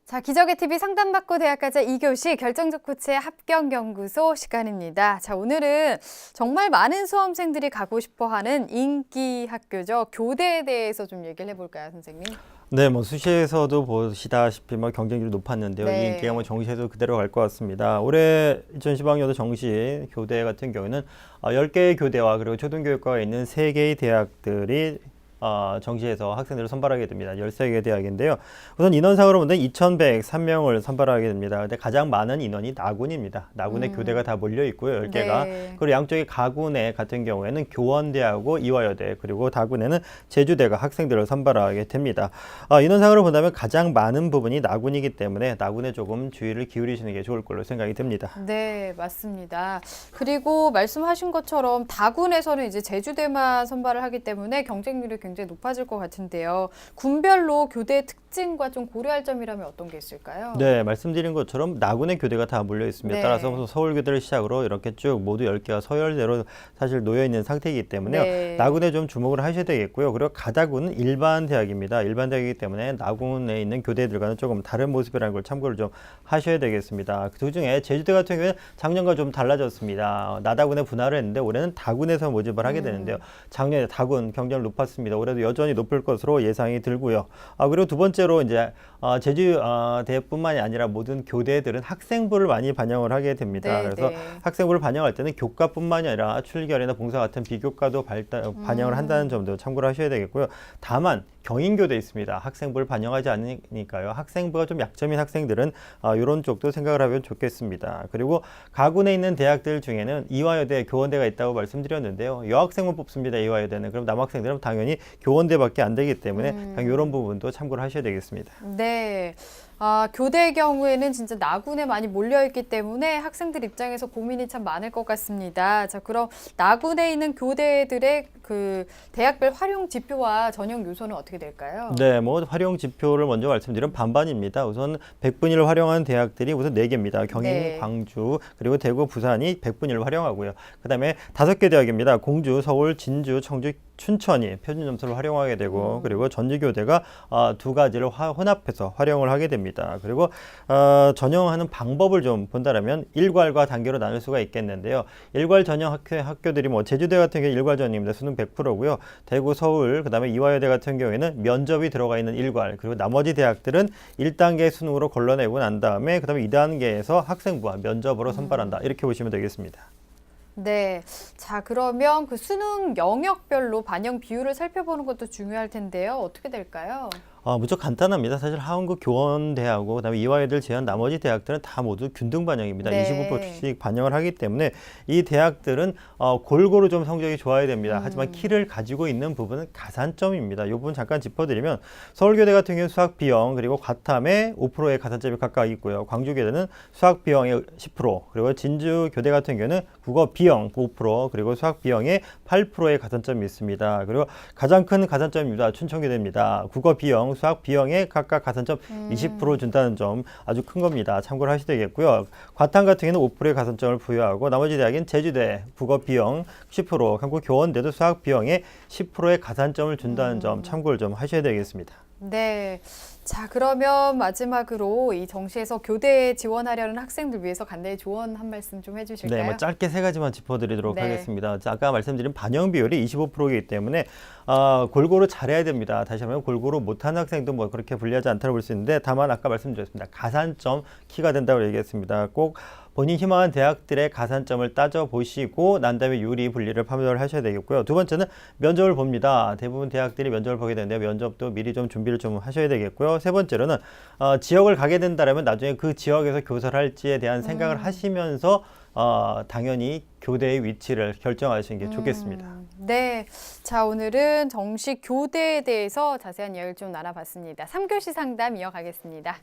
자, 기적의 TV 상담받고 대학가자 2교시 결정적 코치의 합격연구소 시간입니다. 자, 오늘은 정말 많은 수험생들이 가고 싶어하는 인기 학교죠. 교대에 대해서 좀 얘기를 해볼까요, 선생님? 네, 수시에서도 보시다시피 경쟁률이 높았는데요. 네. 이 인기가 정시에도 그대로 갈 것 같습니다. 올해 2015학년도 정시 교대 같은 경우에는 10개의 교대와 그리고 초등교육과가 있는 3개의 대학들이 정시에서 학생들을 선발하게 됩니다. 13개 대학인데요. 우선 인원상으로 보면 2,103명을 선발하게 됩니다. 근데 가장 많은 인원이 나군입니다. 나군에 교대가 다 몰려 있고요. 10개가. 네. 그리고 양쪽의 가군에 같은 경우에는 교원대하고 이화여대, 그리고 다군에는 제주대가 학생들을 선발하게 됩니다. 인원상으로 본다면 가장 많은 부분이 나군이기 때문에 나군에 조금 주의를 기울이시는 게 좋을 걸로 생각이 듭니다. 네, 맞습니다. 그리고 말씀하신 것처럼 다군에서는 이제 제주대만 선발을 하기 때문에 경쟁률이 굉장히 높아질 것 같은데요. 군별로 교대의 특징과 좀 고려할 점이라면 어떤 게 있을까요? 네, 말씀드린 것처럼 나군의 교대가 다 몰려 있습니다. 네. 따라서 서울교대를 시작으로 이렇게 쭉 모두 10개가 서열대로 사실 놓여 있는 상태이기 때문에요. 네. 나군에 좀 주목을 하셔야 되겠고요. 그리고 가다군은 일반 대학입니다. 일반 대학이기 때문에 나군에 있는 교대들과는 조금 다른 모습이라는 걸 참고를 좀 하셔야 되겠습니다. 그 중에 제주대 같은 경우에는 작년과 좀 달라졌습니다. 나다군에 분할을 했는데 올해는 다군에서 모집을 하게 되는데요. 작년에 다군 경쟁을 높았습니다. 올해도 여전히 높을 것으로 예상이 들고요. 그리고 두 번째로 이제 제주대뿐만이 아니라 모든 교대들은 학생부를 많이 반영을 하게 됩니다. 네, 그래서 네. 학생부를 반영할 때는 교과뿐만이 아니라 출결이나 봉사 같은 비교과도 반영을 한다는 점도 참고를 하셔야 되겠고요. 다만 경인교대 있습니다. 학생부를 반영하지 않으니까요. 학생부가 좀 약점인 학생들은 이런 쪽도 생각을 하면 좋겠습니다. 그리고 가군에 있는 대학들 중에는 이화여대, 교원대가 있다고 말씀드렸는데요. 여학생만 뽑습니다. 이화여대는. 그럼 남학생들은 당연히 교원대밖에 안 되기 때문에 이런 부분도 참고를 하셔야 되겠습니다. 네. 교대의 경우에는 진짜 나군에 많이 몰려있기 때문에 학생들 입장에서 고민이 참 많을 것 같습니다. 자, 그럼 나군에 있는 교대들의 그 대학별 활용 지표와 전형 요소는 어떻게 될까요? 네, 활용 지표를 먼저 말씀드리면 반반입니다. 우선 100분위를 활용한 대학들이 우선 4개입니다. 경인, 네. 광주, 그리고 대구, 부산이 100분위를 활용하고요. 그 다음에 5개 대학입니다. 공주, 서울, 진주, 청주, 춘천이 표준 점수를 활용하게 되고 그리고 전주교대가 2가지를 혼합해서 활용을 하게 됩니다. 그리고 전형하는 방법을 좀 본다면 일괄과 단계로 나눌 수가 있겠는데요. 일괄 전형 학교들이 제주대 같은 경우 일괄 전형입니다. 수능 100%고요. 대구, 서울, 그다음에 이화여대 같은 경우에는 면접이 들어가 있는 일괄, 그리고 나머지 대학들은 1단계 수능으로 걸러내고 난 다음에 그다음에 2단계에서 학생부와 면접으로 선발한다. 이렇게 보시면 되겠습니다. 네. 자, 그러면 그 수능 영역별로 반영 비율을 살펴보는 것도 중요할 텐데요. 어떻게 될까요? 무척 간단합니다. 사실 한국 교원대하고 그다음에 이화여대를 제외한 나머지 대학들은 다 모두 균등 반영입니다. 네. 25%씩 반영을 하기 때문에 이 대학들은 골고루 좀 성적이 좋아야 됩니다. 하지만 키를 가지고 있는 부분은 가산점입니다. 이 부분 잠깐 짚어드리면 서울교대 같은 경우는 수학 비영 그리고 과탐에 5%의 가산점이 각각 있고요. 광주교대는 수학 비영의 10% 그리고 진주교대 같은 경우는 국어 비영 5% 그리고 수학 비영의 8%의 가산점이 있습니다. 그리고 가장 큰 가산점입니다. 춘천교대입니다. 국어 비영 수학 비영에 각각 가산점 20% 준다는 점 아주 큰 겁니다. 참고를 하셔야 되겠고요. 과탐 같은 경우는 5%의 가산점을 부여하고 나머지 대학인 제주대 국어 비영 10%, 한국 교원대도 수학 비영에 10%의 가산점을 준다는 점 참고를 좀 하셔야 되겠습니다. 네. 자, 그러면 마지막으로 이 정시에서 교대에 지원하려는 학생들 위해서 간단히 조언 한 말씀 좀 해주실까요? 네, 짧게 3가지만 짚어드리도록 네. 하겠습니다. 아까 말씀드린 반영 비율이 25%이기 때문에 골고루 잘해야 됩니다. 다시 한번 골고루 못하는 학생도 그렇게 불리하지 않다고 볼 수 있는데 다만 아까 말씀드렸습니다. 가산점 키가 된다고 얘기했습니다. 꼭 본인 희망한 대학들의 가산점을 따져보시고 난 다음에 유리 분리를 판별을 하셔야 되겠고요. 두 번째는 면접을 봅니다. 대부분 대학들이 면접을 보게 되는데 면접도 미리 좀 준비를 좀 하셔야 되겠고요. 세 번째로는 지역을 가게 된다면 나중에 그 지역에서 교사를 할지에 대한 생각을 하시면서 당연히 교대의 위치를 결정하시는 게 좋겠습니다. 네. 자, 오늘은 정시 교대에 대해서 자세한 이야기를 좀 나눠봤습니다. 3교시 상담 이어가겠습니다.